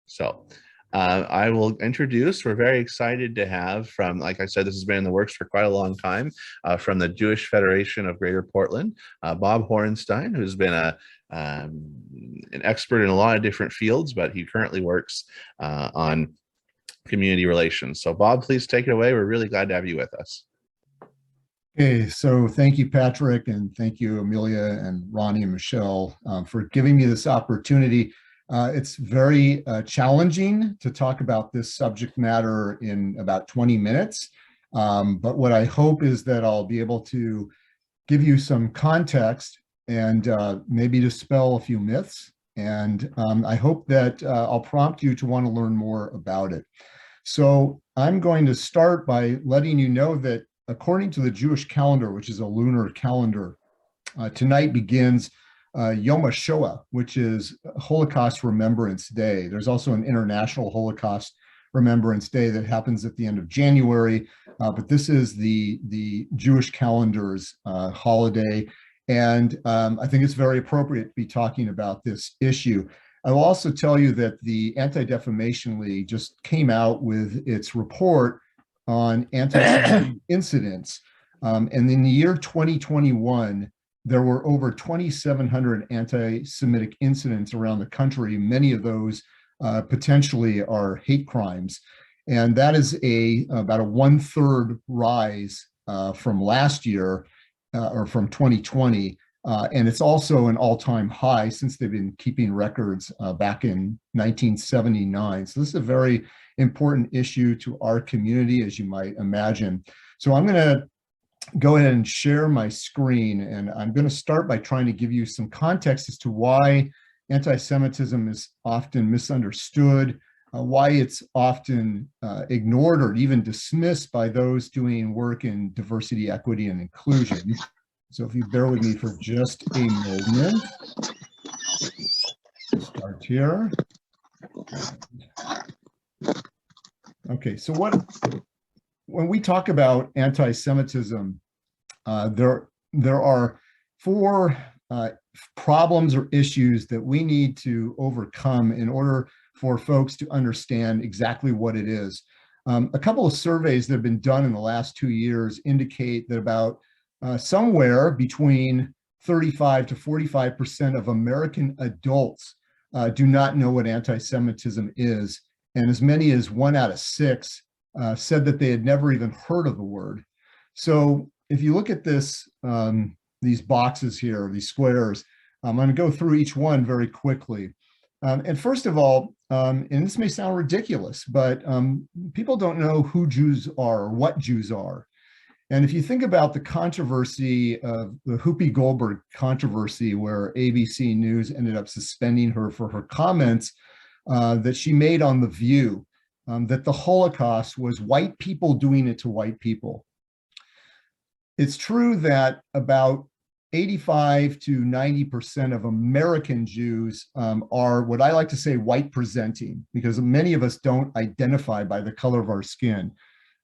So I will introduce, we're very excited to have from, like I said, this has been in the works for quite a long time, from the Jewish Federation of Greater Portland, Bob Horenstein, who's been an expert in a lot of different fields, but he currently works on community relations. So Bob, please take it away. We're really glad to have you with us. Okay, so thank you, Patrick, and thank you, Amelia and Ronnie and Michelle, for giving me this opportunity. It's very challenging to talk about this subject matter in about 20 minutes, but what I hope is that I'll be able to give you some context and maybe dispel a few myths, and I hope that I'll prompt you to want to learn more about it. So I'm going to start by letting you know that according to the Jewish calendar, which is a lunar calendar, tonight begins Yom HaShoah, which is Holocaust Remembrance Day. There's also an International Holocaust Remembrance Day that happens at the end of January, but this is the Jewish calendar's holiday, and I think it's very appropriate to be talking about this issue. I will also tell you that the Anti-Defamation League just came out with its report on anti-Semitic incidents. And in the year 2021, there were over 2,700 anti-Semitic incidents around the country. Many of those potentially are hate crimes. And that is about a 1/3 rise from last year or from 2020. And it's also an all-time high since they've been keeping records back in 1979. So this is a very important issue to our community, as you might imagine. So I'm going to go ahead and share my screen, and I'm going to start by trying to give you some context as to why anti-Semitism is often misunderstood, why it's often ignored or even dismissed by those doing work in diversity, equity, and inclusion. So if you bear with me for just a moment, start here. Okay, so when we talk about anti-Semitism, there are four problems or issues that we need to overcome in order for folks to understand exactly what it is. A couple of surveys that have been done in the last 2 years indicate that about somewhere between 35 to 45% of American adults do not know what anti-Semitism is. And as many as 1 out of 6 said that they had never even heard of the word. So if you look at this, these boxes here, these squares, I'm going to go through each one very quickly. And first of all, and this may sound ridiculous, but people don't know who Jews are or what Jews are. And if you think about the controversy of the Whoopi Goldberg controversy, where ABC News ended up suspending her for her comments that she made on The View, that the Holocaust was white people doing it to white people. It's true that about 85 to 90% of American Jews are what I like to say white presenting, because many of us don't identify by the color of our skin.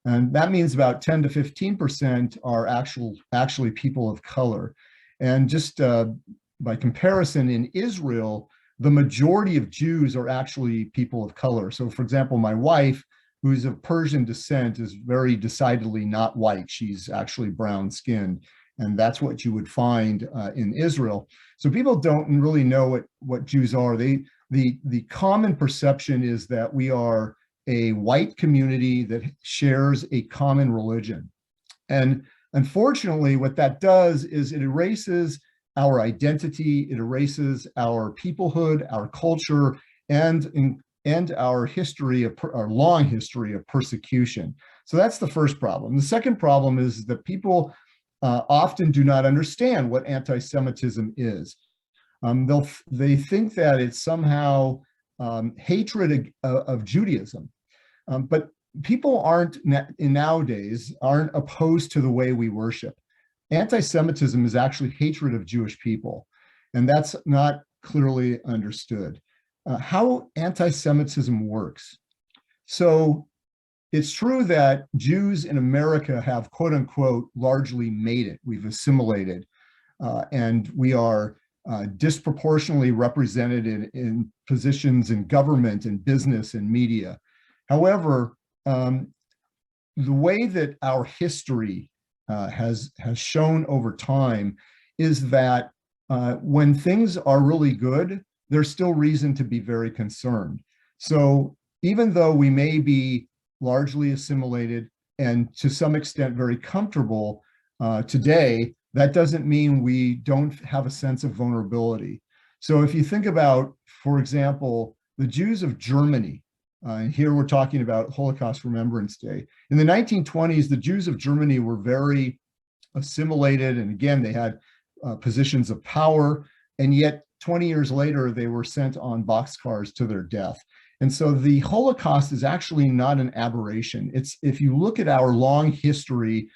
And that means about 10 to 15% are actually people of color. And just by comparison, in Israel, the majority of Jews are actually people of color. So for example, my wife, who's of Persian descent, is very decidedly not white. She's actually brown skinned. And that's what you would find in Israel. So people don't really know what Jews are. The common perception is that we are a white community that shares a common religion. And unfortunately, what that does is it erases our identity, it erases our peoplehood, our culture, and our history of our long history of persecution. So that's the first problem. The second problem is that people often do not understand what anti-Semitism is. They think that it's somehow hatred of Judaism, but people nowadays aren't opposed to the way we worship. Anti-Semitism is actually hatred of Jewish people, and that's not clearly understood. How anti-Semitism works. So it's true that Jews in America have, quote unquote, largely made it. We've assimilated, and we are disproportionately represented in positions in government and business and media. However, the way that our history has shown over time is that when things are really good, there's still reason to be very concerned. So even though we may be largely assimilated and to some extent very comfortable today, that doesn't mean we don't have a sense of vulnerability. So if you think about, for example, the Jews of Germany, and here we're talking about Holocaust Remembrance Day. In the 1920s, the Jews of Germany were very assimilated, and again, they had positions of power, and yet 20 years later, they were sent on boxcars to their death. And so the Holocaust is actually not an aberration. It's, if you look at our long history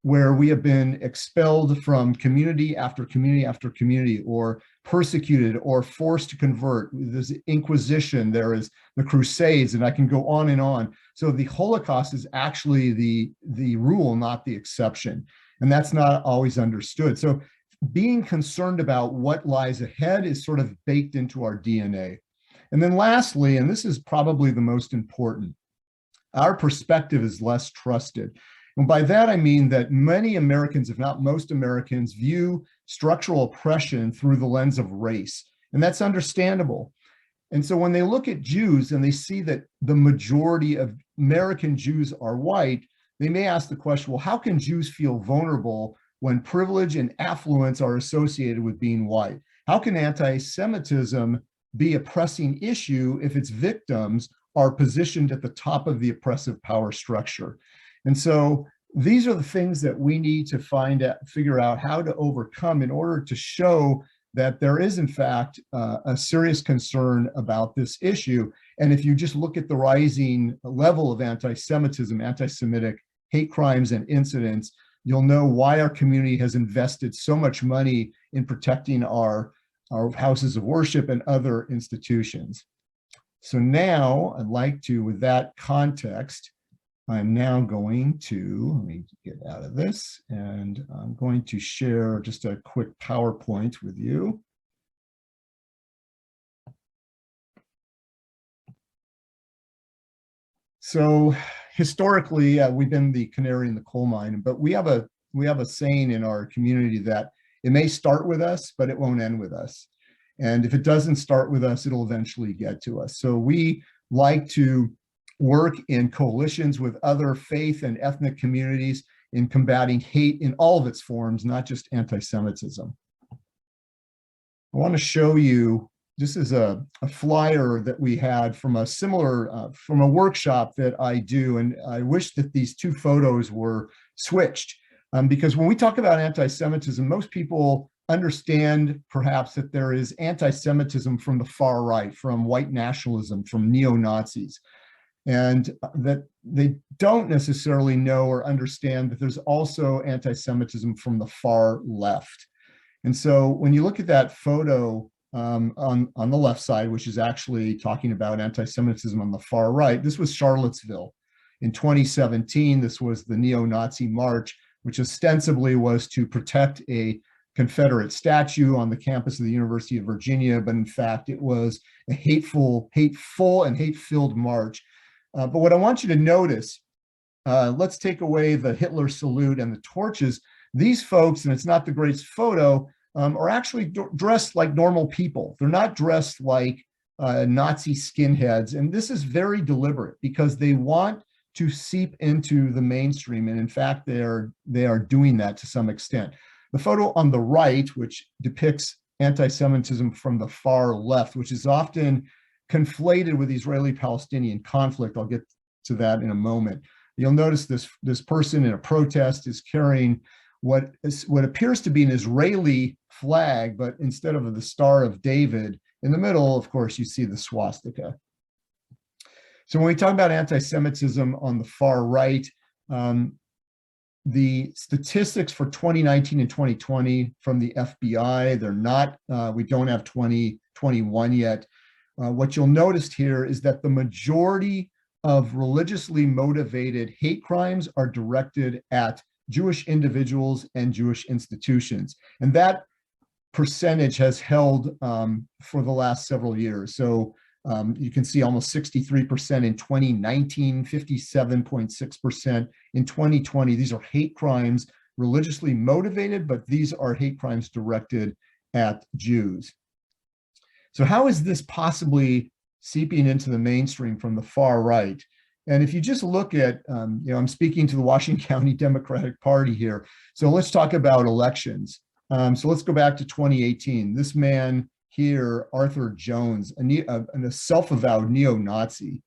where we have been expelled from community after community after community, or persecuted or forced to convert, there's Inquisition, there is the Crusades, and I can go on and on. So the Holocaust is actually the rule, not the exception. And that's not always understood. So being concerned about what lies ahead is sort of baked into our DNA. And then lastly, and this is probably the most important, our perspective is less trusted. And by that, I mean that many Americans, if not most Americans, view structural oppression through the lens of race. And that's understandable. And so when they look at Jews and they see that the majority of American Jews are white, they may ask the question, well, how can Jews feel vulnerable when privilege and affluence are associated with being white? How can anti-Semitism be a pressing issue if its victims are positioned at the top of the oppressive power structure? And so these are the things that we need to figure out how to overcome in order to show that there is, in fact, a serious concern about this issue. And if you just look at the rising level of anti-Semitism, anti-Semitic hate crimes and incidents, you'll know why our community has invested so much money in protecting our houses of worship and other institutions. So now I'd like to, with that context, I'm now going to, let me get out of this, and I'm going to share just a quick PowerPoint with you. So historically, we've been the canary in the coal mine, but we have a saying in our community that it may start with us, but it won't end with us. And if it doesn't start with us, it'll eventually get to us. So we like to work in coalitions with other faith and ethnic communities in combating hate in all of its forms, not just anti-Semitism. I want to show you, this is a flyer that we had from a similar, from a workshop that I do, and I wish that these two photos were switched, because when we talk about anti-Semitism, most people understand perhaps that there is anti-Semitism from the far right, from white nationalism, from neo-Nazis, and that they don't necessarily know or understand that there's also anti-Semitism from the far left. And so when you look at that photo on the left side, which is actually talking about anti-Semitism on the far right, this was Charlottesville. In 2017, this was the neo-Nazi march, which ostensibly was to protect a Confederate statue on the campus of the University of Virginia, but in fact, it was a hateful and hate-filled march. But what I want you to notice, let's take away the Hitler salute and the torches. These folks, and it's not the greatest photo, are actually dressed like normal people. They're not dressed like Nazi skinheads. And this is very deliberate because they want to seep into the mainstream. And in fact, they are doing that to some extent. The photo on the right, which depicts anti-Semitism from the far left, which is often conflated with Israeli-Palestinian conflict. I'll get to that in a moment. You'll notice this person in a protest is carrying what appears to be an Israeli flag, but instead of the Star of David, in the middle, of course, you see the swastika. So when we talk about anti-Semitism on the far right, the statistics for 2019 and 2020 from the FBI, they're not, we don't have 2021 yet. What you'll notice here is that the majority of religiously motivated hate crimes are directed at Jewish individuals and Jewish institutions. And that percentage has held for the last several years. So you can see almost 63% in 2019, 57.6% in 2020. These are hate crimes, religiously motivated, but these are hate crimes directed at Jews. So how is this possibly seeping into the mainstream from the far right? And if you just look at, I'm speaking to the Washington County Democratic Party here. So let's talk about elections. So let's go back to 2018. This man here, Arthur Jones, a self-avowed neo-Nazi,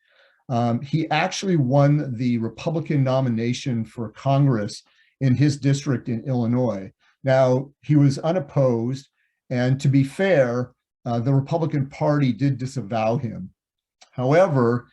he actually won the Republican nomination for Congress in his district in Illinois. Now, he was unopposed, and to be fair, the Republican Party did disavow him. However,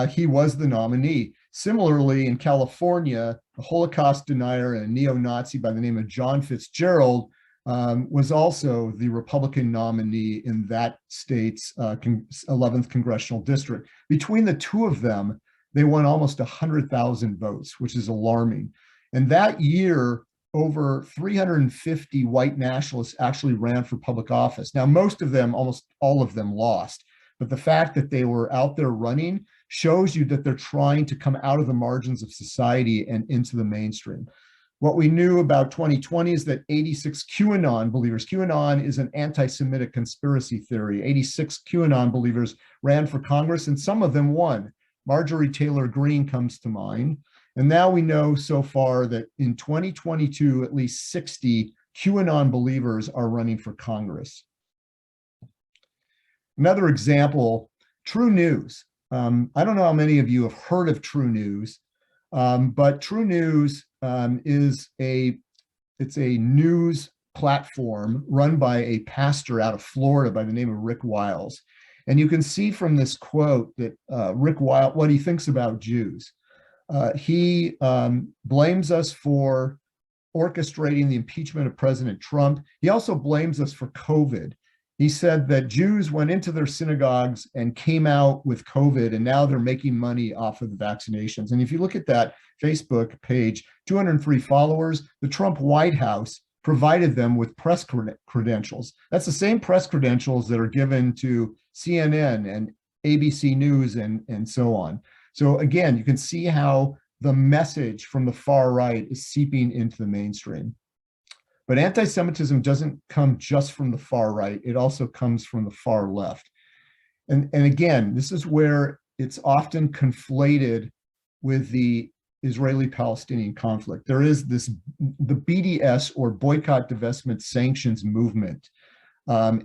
he was the nominee. Similarly, in California, a Holocaust denier and a neo-Nazi by the name of John Fitzgerald was also the Republican nominee in that state's 11th congressional district. Between the two of them, they won almost 100,000 votes, which is alarming. And that year, over 350 white nationalists actually ran for public office. Now, most of them, almost all of them, lost. But the fact that they were out there running shows you that they're trying to come out of the margins of society and into the mainstream. What we knew about 2020 is that 86 QAnon believers, QAnon is an anti-Semitic conspiracy theory. 86 QAnon believers ran for Congress, and some of them won. Marjorie Taylor Greene comes to mind. And now we know so far that in 2022, at least 60 QAnon believers are running for Congress. Another example, True News. I don't know how many of you have heard of True News, but True News is a news platform run by a pastor out of Florida by the name of Rick Wiles. And you can see from this quote that Rick Wiles, what he thinks about Jews. He blames us for orchestrating the impeachment of President Trump. He also blames us for COVID. He said that Jews went into their synagogues and came out with COVID, and now they're making money off of the vaccinations. And if you look at that Facebook page, 203 followers, the Trump White House provided them with press credentials. That's the same press credentials that are given to CNN and ABC News and so on. So again, you can see how the message from the far right is seeping into the mainstream. But anti-Semitism doesn't come just from the far right. It also comes from the far left. And again, this is where it's often conflated with the Israeli-Palestinian conflict. There is the BDS, or Boycott, Divestment, Sanctions movement,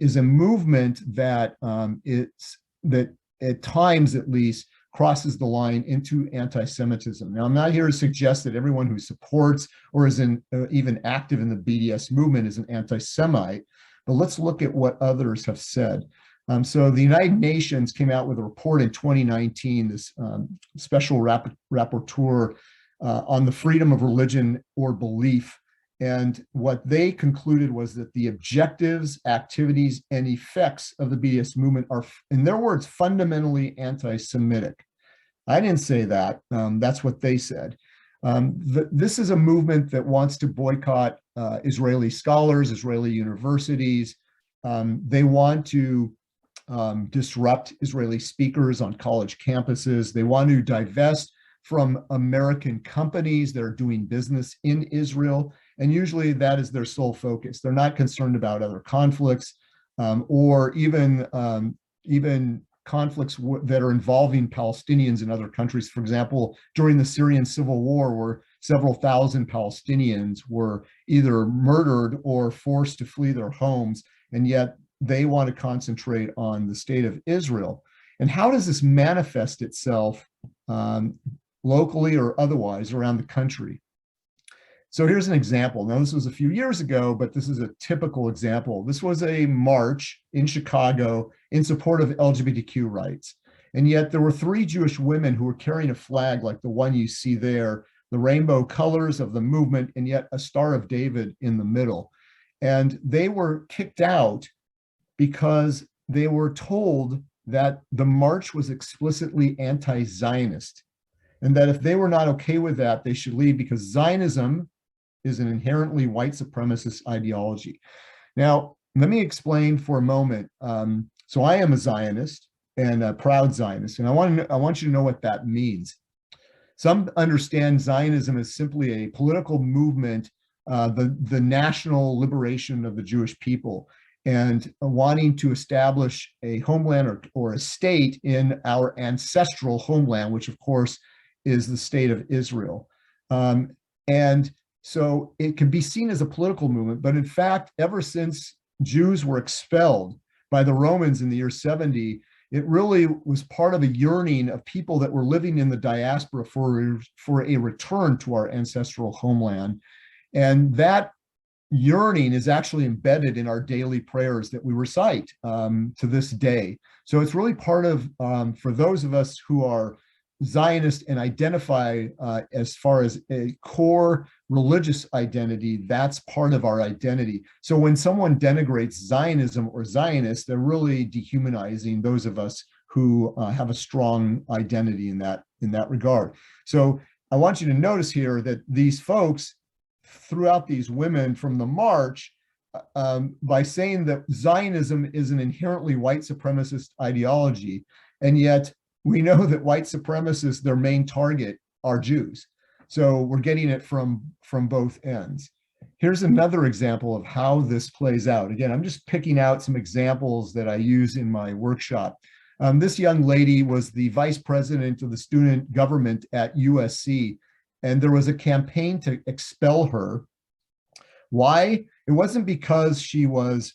is a movement that that at times at least crosses the line into anti-Semitism. Now, I'm not here to suggest that everyone who supports or is even active in the BDS movement is an anti-Semite, but let's look at what others have said. So the United Nations came out with a report in 2019, this special rapporteur on the freedom of religion or belief. And what they concluded was that the objectives, activities, and effects of the BDS movement are, in their words, fundamentally anti-Semitic. I didn't say that. That's what they said. This is a movement that wants to boycott Israeli scholars, Israeli universities. They want to disrupt Israeli speakers on college campuses. They want to divest from American companies that are doing business in Israel. And usually that is their sole focus. They're not concerned about other conflicts or even conflicts that are involving Palestinians in other countries. For example, during the Syrian civil war, where several thousand Palestinians were either murdered or forced to flee their homes, and yet they want to concentrate on the state of Israel. And how does this manifest itself locally or otherwise around the country? So here's an example. Now, this was a few years ago, but this is a typical example. This was a march in Chicago in support of LGBTQ rights. And yet there were 3 Jewish women who were carrying a flag like the one you see there, the rainbow colors of the movement, and yet a Star of David in the middle. And they were kicked out because they were told that the march was explicitly anti-Zionist, and that if they were not okay with that, they should leave, because Zionism is an inherently white supremacist ideology. Now, Let me explain for a moment. So I am a Zionist and a proud Zionist, and I want you to know what that means. Some understand Zionism as simply a political movement, the national liberation of the Jewish people, and wanting to establish a homeland or a state in our ancestral homeland, which of course is the state of Israel. And so it can be seen as a political movement, but in fact, ever since Jews were expelled by the Romans in the year 70, it really was part of a yearning of people that were living in the diaspora for a return to our ancestral homeland. And that yearning is actually embedded in our daily prayers that we recite to this day. So it's really part of, for those of us who are Zionist and identify as far as a core religious identity, that's part of our identity. So when someone denigrates Zionism or Zionists, they're really dehumanizing those of us who have a strong identity in that regard. So I want you to notice here that these folks threw out these women from the march by saying that Zionism is an inherently white supremacist ideology, and yet we know that white supremacists, their main target are Jews. So we're getting it from both ends. Here's another example of how this plays out. Again, I'm just picking out some examples that I use in my workshop. This young lady was the vice president of the student government at USC, and there was a campaign to expel her. Why? It wasn't because she was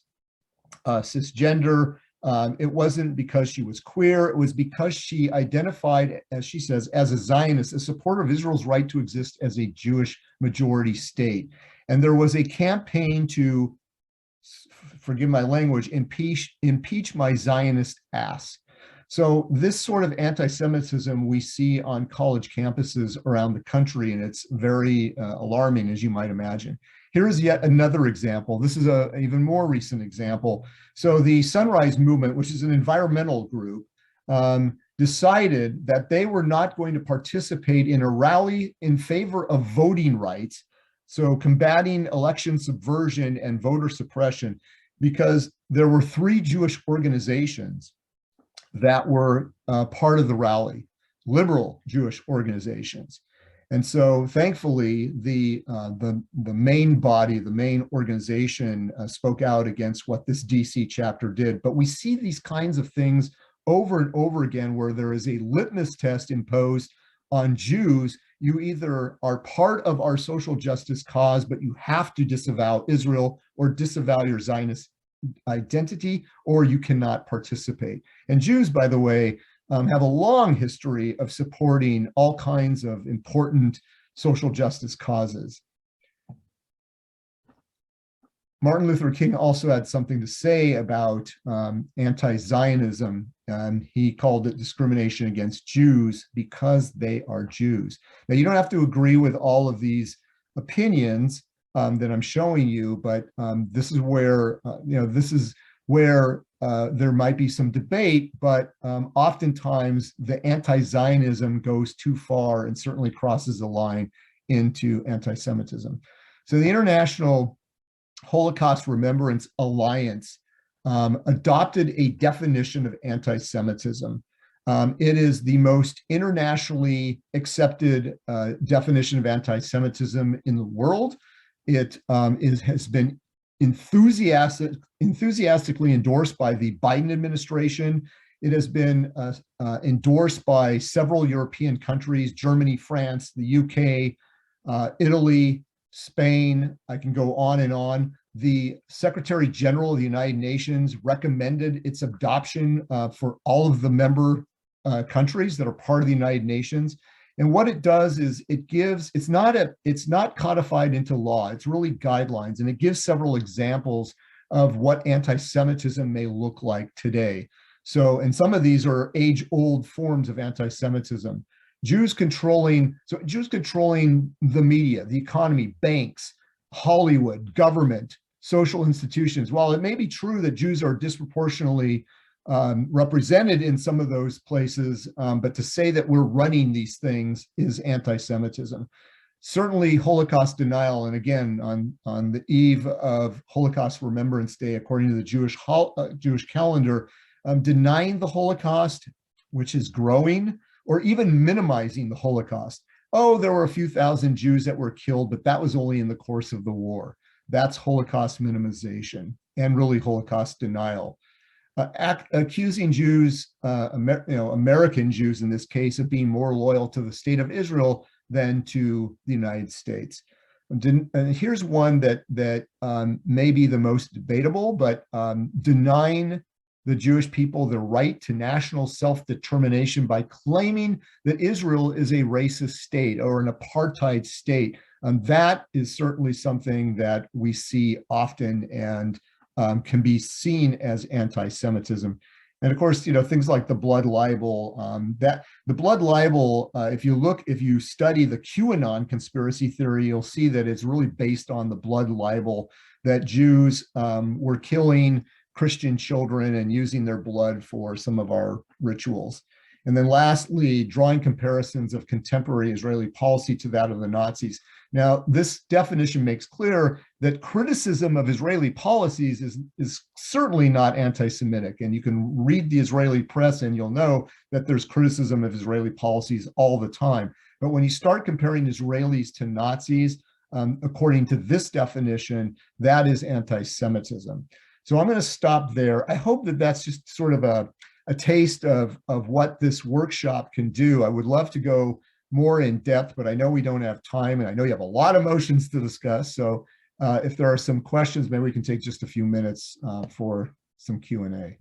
cisgender. It wasn't because she was queer. It was because she identified, as she says, as a Zionist, a supporter of Israel's right to exist as a Jewish majority state. And there was a campaign to, forgive my language, impeach my Zionist ass. So this sort of anti-Semitism we see on college campuses around the country, and it's very alarming, as you might imagine. Here is yet another example. This is an even more recent example. So the Sunrise Movement, which is an environmental group, decided that they were not going to participate in a rally in favor of voting rights, so combating election subversion and voter suppression, because there were 3 Jewish organizations that were part of the rally, liberal Jewish organizations. And so thankfully, the main body, the main organization spoke out against what this DC chapter did. But we see these kinds of things over and over again, where there is a litmus test imposed on Jews. You either are part of our social justice cause, but you have to disavow Israel or disavow your Zionist identity, or you cannot participate. And Jews, by the way, have a long history of supporting all kinds of important social justice causes. Martin Luther King also had something to say about anti-Zionism, and he called it discrimination against Jews because they are Jews. Now, you don't have to agree with all of these opinions that I'm showing you, but this is where there might be some debate, but oftentimes the anti-Zionism goes too far and certainly crosses the line into anti-Semitism. So the International Holocaust Remembrance Alliance adopted a definition of anti-Semitism. It is the most internationally accepted definition of anti-Semitism in the world. It has been enthusiastically endorsed by the Biden administration. It has been endorsed by several European countries: Germany, France, the UK, Italy, Spain. I can go on and on. The Secretary General of the United Nations recommended its adoption for all of the member countries that are part of the United Nations. And what it does is it gives, it's not codified into law, it's really guidelines, and it gives several examples of what anti-Semitism may look like today. So, and some of these are age-old forms of anti-Semitism. Jews controlling the media, the economy, banks, Hollywood, government, social institutions. While it may be true that Jews are disproportionately represented in some of those places, but to say that we're running these things is anti-Semitism. certainly Holocaust denial. And again, on the eve of Holocaust Remembrance Day, according to the Jewish calendar, denying the Holocaust, which is growing, or even minimizing the Holocaust. Oh, there were a few thousand Jews that were killed, but that was only in the course of the war. That's Holocaust minimization and really Holocaust denial. Accusing Jews, American Jews in this case, of being more loyal to the state of Israel than to the United States. And here's one that may be the most debatable, but denying the Jewish people the right to national self-determination by claiming that Israel is a racist state or an apartheid state. That is certainly something that we see often and can be seen as anti-Semitism. And of course, things like the blood libel, that the blood libel, if you study the QAnon conspiracy theory, you'll see that it's really based on the blood libel, that Jews were killing Christian children and using their blood for some of our rituals. And then lastly, drawing comparisons of contemporary Israeli policy to that of the Nazis. Now, this definition makes clear that criticism of Israeli policies is certainly not anti-Semitic. And you can read the Israeli press and you'll know that there's criticism of Israeli policies all the time. But when you start comparing Israelis to Nazis, according to this definition, that is anti-Semitism. So I'm going to stop there. I hope that that's just sort of a taste of what this workshop can do. I would love to go more in depth, but I know we don't have time, and I know you have a lot of motions to discuss. So if there are some questions, maybe we can take just a few minutes for some Q&A.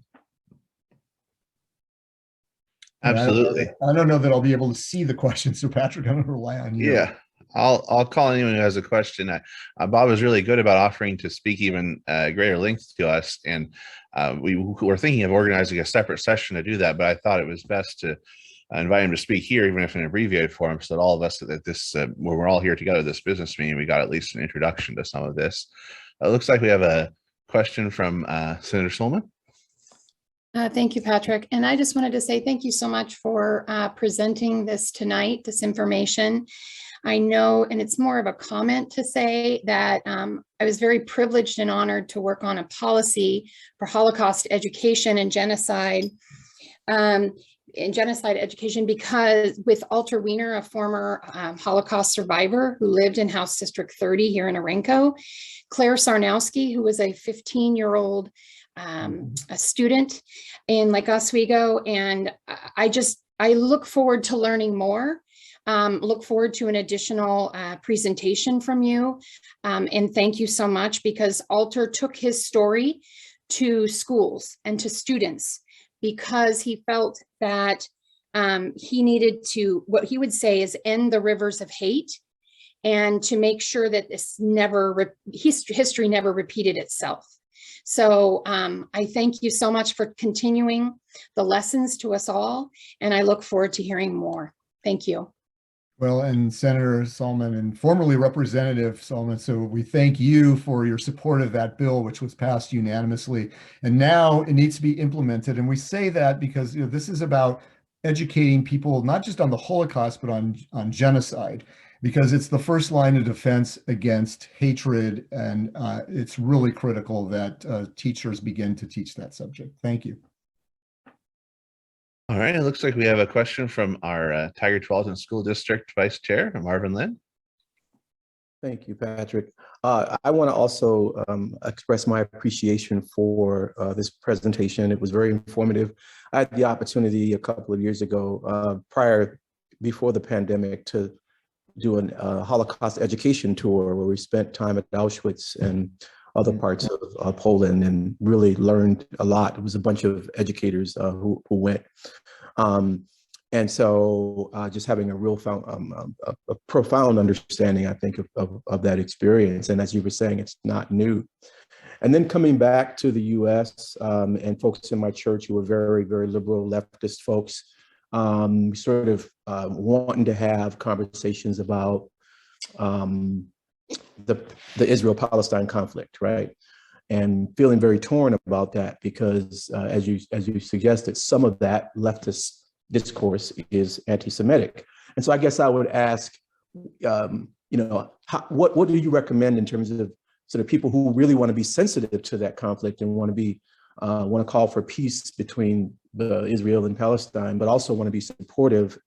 Absolutely. I don't know that I'll be able to see the questions, so Patrick, I'm going to rely on you. Yeah. I'll call anyone who has a question. Bob was really good about offering to speak even greater length to us, and we were thinking of organizing a separate session to do that, but I thought it was best to invite him to speak here, even if in an abbreviated form, so that all of us at this, when we're all here together, this business meeting, we got at least an introduction to some of this. It looks like we have a question from Senator Solomon. Thank you, Patrick. And I just wanted to say thank you so much for presenting this tonight, this information. I know, and it's more of a comment to say that I was very privileged and honored to work on a policy for Holocaust education and genocide. In genocide education, because with Alter Wiener, a former Holocaust survivor who lived in House District 30 here in Orenco, Claire Sarnowski, who was a 15-year-old a student in Lake Oswego, and I look forward to learning more. Look forward to an additional presentation from you, and thank you so much, because Alter took his story to schools and to students, because he felt that he needed to, what he would say is, end the rivers of hate, and to make sure that this history never repeated itself. So I thank you so much for continuing the lessons to us all, and I look forward to hearing more. Thank you. Well, and Senator Solomon and formerly Representative Solomon, so we thank you for your support of that bill, which was passed unanimously, and now it needs to be implemented. And we say that because this is about educating people, not just on the Holocaust, but on genocide, because it's the first line of defense against hatred, and it's really critical that teachers begin to teach that subject. Thank you. All right, it looks like we have a question from our Tiger Tualatin School District Vice Chair, Marvin Lynn. Thank you, Patrick. I want to also express my appreciation for this presentation. It was very informative. I had the opportunity a couple of years ago, before the pandemic, to do a Holocaust education tour where we spent time at Auschwitz and other parts of Poland, and really learned a lot. It was a bunch of educators who went. And so just having a real a profound understanding, I think, of that experience. And as you were saying, it's not new. And then coming back to the US and folks in my church who were very, very liberal leftist folks, sort of wanting to have conversations about the Israel-Palestine conflict, right? And feeling very torn about that, because as you suggested, some of that leftist discourse is anti-Semitic. And so I guess I would ask, what do you recommend in terms of sort of people who really want to be sensitive to that conflict and want to call for peace between Israel and Palestine, but also want to be supportive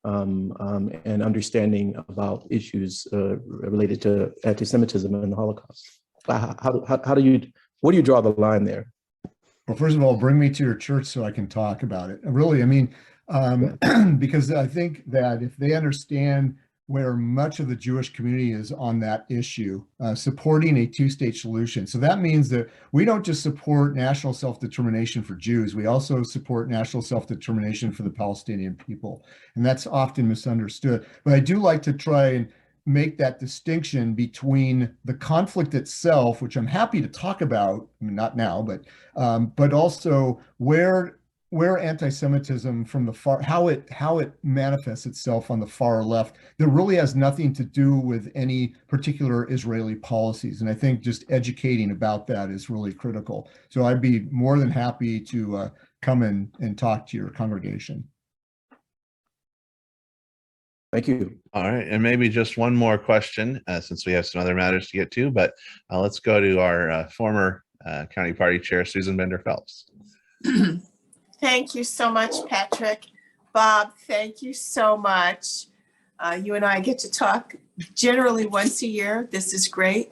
and understanding about issues related to anti-Semitism and the Holocaust? Where do you draw the line there? Well, first of all, bring me to your church so I can talk about it. Really, I mean, because I think that if they understand where much of the Jewish community is on that issue, supporting a two-state solution. So that means that we don't just support national self-determination for Jews, we also support national self-determination for the Palestinian people. And that's often misunderstood. But I do like to try and make that distinction between the conflict itself, which I'm happy to talk about, I mean, not now, but also where anti-Semitism from the far, how it manifests itself on the far left, that really has nothing to do with any particular Israeli policies. And I think just educating about that is really critical. So I'd be more than happy to come and talk to your congregation. Thank you. All right, and maybe just one more question, since we have some other matters to get to, but let's go to our former county party chair, Susan Bender-Phelps. Thank you so much, Patrick. Bob, thank you so much. You and I get to talk generally once a year. This is great.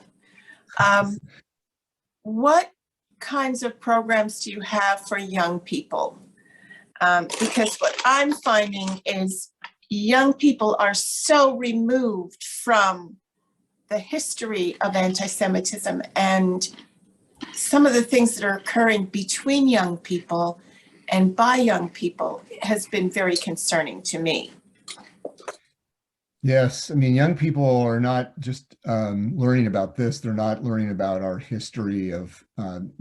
What kinds of programs do you have for young people? Because what I'm finding is young people are so removed from the history of anti-Semitism and some of the things that are occurring between young people and by young people has been very concerning to me. Yes, I mean, young people are not just learning about this, they're not learning about our history of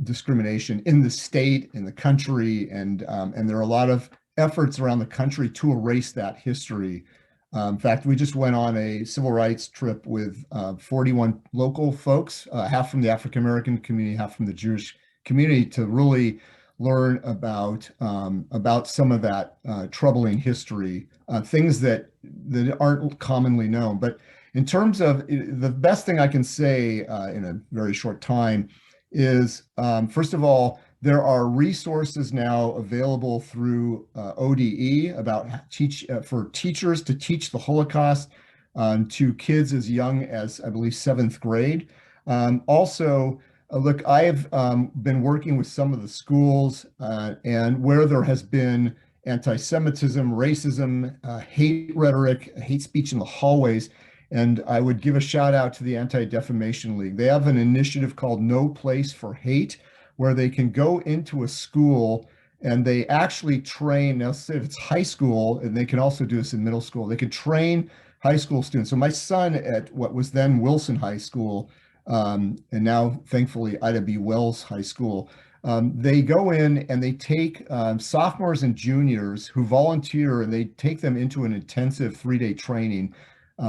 discrimination in the state, in the country, and there are a lot of efforts around the country to erase that history. In fact, we just went on a civil rights trip with 41 local folks, half from the African-American community, half from the Jewish community, to really learn about some of that troubling history, things that aren't commonly known. But in terms of the best thing I can say in a very short time is, first of all, there are resources now available through ODE about for teachers to teach the Holocaust to kids as young as, I believe, 7th grade. Also, look, I have been working with some of the schools and where there has been anti-Semitism, racism, hate rhetoric, hate speech in the hallways. And I would give a shout out to the Anti-Defamation League. They have an initiative called No Place for Hate, where they can go into a school and they actually train, now say if it's high school, and they can also do this in middle school, they can train high school students. So my son at what was then Wilson High School, and now thankfully Ida B. Wells High School, they go in and they take sophomores and juniors who volunteer, and they take them into an intensive 3-day training,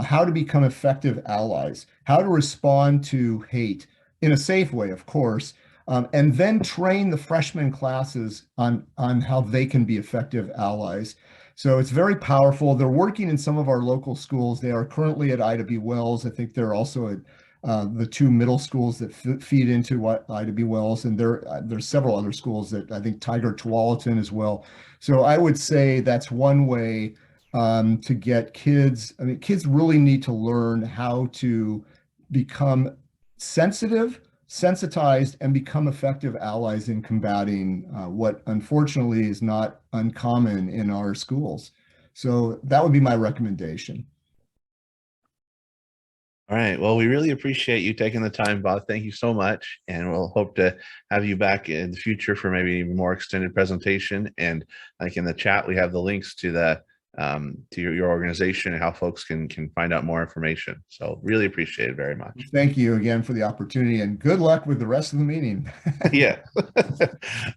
how to become effective allies, how to respond to hate in a safe way, of course, and then train the freshman classes on how they can be effective allies. So it's very powerful. They're working in some of our local schools. They are currently at Ida B. Wells. I think they're also at the 2 middle schools that feed into what Ida B. Wells, and there's several other schools that I think Tiger Tualatin as well. So I would say that's one way to get kids. I mean, kids really need to learn how to become sensitized, and become effective allies in combating what unfortunately is not uncommon in our schools. So that would be my recommendation. All right. Well, we really appreciate you taking the time, Bob. Thank you so much. And we'll hope to have you back in the future for maybe a more extended presentation. And like in the chat, we have the links to the to your organization and how folks can find out more information. So really appreciate it very much. Thank you again for the opportunity, and good luck with the rest of the meeting. Yeah.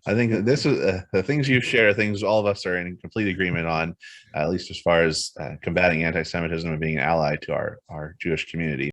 I think that this is the things you share, things all of us are in complete agreement on, at least as far as combating anti-Semitism and being an ally to our Jewish community.